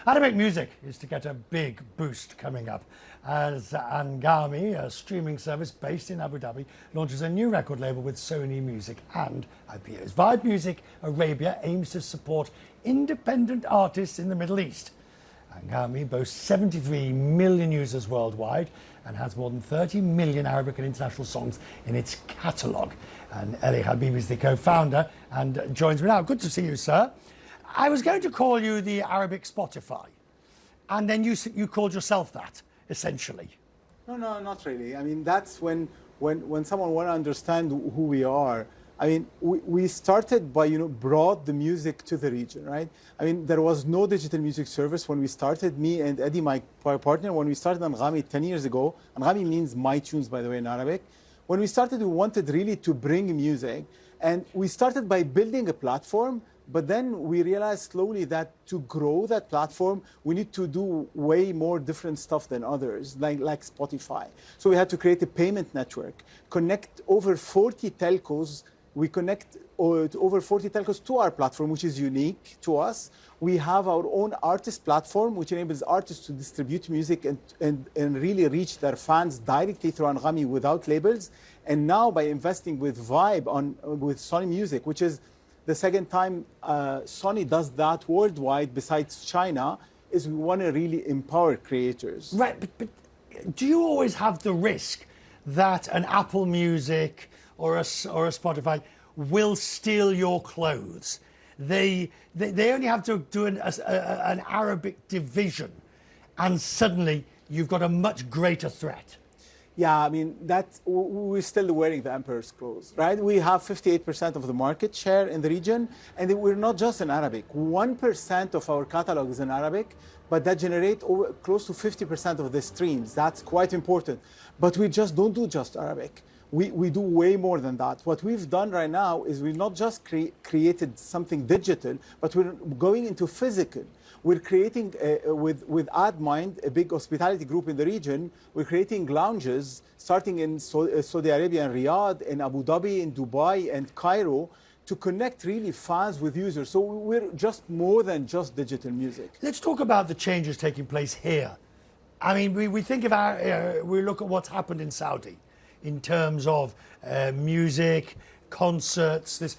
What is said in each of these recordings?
Arabic music is to get a big boost coming up as Anghami, a streaming service based in Abu Dhabi, launches a new record label with Sony Music and IPOs. Vibe Music Arabia aims to support independent artists in the Middle East. Anghami boasts 73 million users worldwide and has more than 30 million Arabic and international songs in its catalogue. And Elie Habib is the co-founder and joins me now. Good to see you, sir. I was going to call you the Arabic Spotify, and then you called yourself that, essentially. No, not really. I mean, that's when someone want to understand who we are. I mean, we started by, brought the music to the region, right? I mean, there was no digital music service when we started. Me and Eddie, my partner, when we started Anghami 10 years ago. Anghami means my tunes, by the way, in Arabic. When we started, we wanted really to bring music. And we started by building a platform, but then we realized slowly that to grow that platform, we need to do way more different stuff than others, like Spotify. So we had to create a payment network, connect over 40 telcos. We connect over 40 telcos to our platform, which is unique to us. We have our own artist platform, which enables artists to distribute music and really reach their fans directly through Anghami without labels. And now by investing with Vibe with Sony Music, which is the second time Sony does that worldwide besides China, is we want to really empower creators. Right, but do you always have the risk that an Apple Music or a Spotify will steal your clothes? They only have to do an Arabic division, and suddenly you've got a much greater threat. Yeah, I mean, we're still wearing the emperor's clothes, right? We have 58% of the market share in the region, and we're not just in Arabic. 1% of our catalog is in Arabic, but that generates close to 50% of the streams. That's quite important. But we just don't do just Arabic. We do way more than that. What we've done right now is we've not just created something digital, but we're going into physical. We're creating, with AdMind, a big hospitality group in the region, we're creating lounges starting in Saudi Arabia and Riyadh, in Abu Dhabi, in Dubai, and Cairo, to connect really fans with users. So we're just more than just digital music. Let's talk about the changes taking place here. I mean, we think about, we look at what's happened in Saudi in terms of music, concerts, this.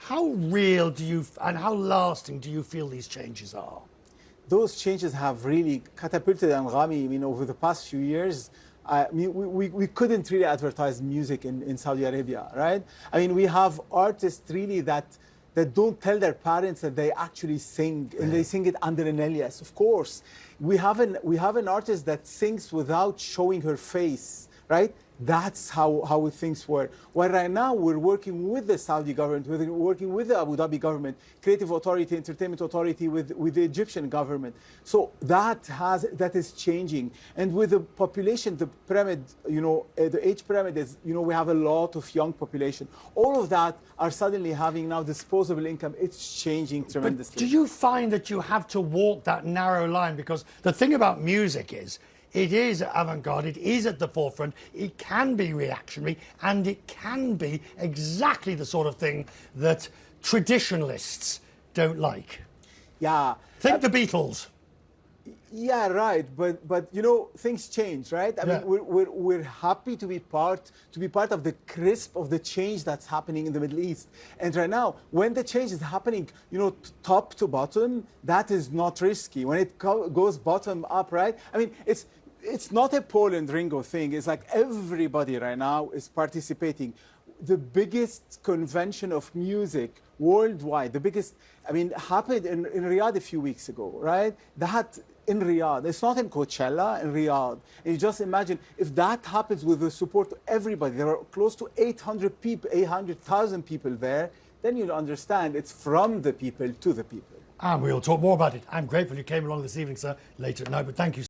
How real do you, and how lasting do you feel these changes are? Those changes have really catapulted Anghami. I mean, over the past few years, we couldn't really advertise music in Saudi Arabia, right? I mean, we have artists really that don't tell their parents that they actually sing, and they sing it under an alias. Of course, we have an artist that sings without showing her face, right? That's how things work. Well, right now we're working with the Saudi government, we're working with the Abu Dhabi government, creative authority, entertainment authority, with the Egyptian government. So that is changing. And with the population, the pyramid, the age pyramid is, we have a lot of young population. All of that are suddenly having now disposable income. It's changing tremendously. But do you find that you have to walk that narrow line? Because the thing about music is, it is avant-garde, it is at the forefront, it can be reactionary, and it can be exactly the sort of thing that traditionalists don't like. Yeah. Think the Beatles. Yeah, right. But things change, right? I mean, we're happy to be part of the crisp of the change that's happening in the Middle East. And right now, when the change is happening, top to bottom, that is not risky. When it goes bottom up, right? I mean, it's not a Paul and Ringo thing. It's like everybody right now is participating. The biggest convention of music worldwide, the biggest, I mean, happened in Riyadh a few weeks ago, right? That in Riyadh. It's not in Coachella, in Riyadh. And you just imagine if that happens with the support of everybody, there are close to 800,000 people there, then you'll understand it's from the people to the people. And we'll talk more about it. I'm grateful you came along this evening, sir, late at night, but thank you.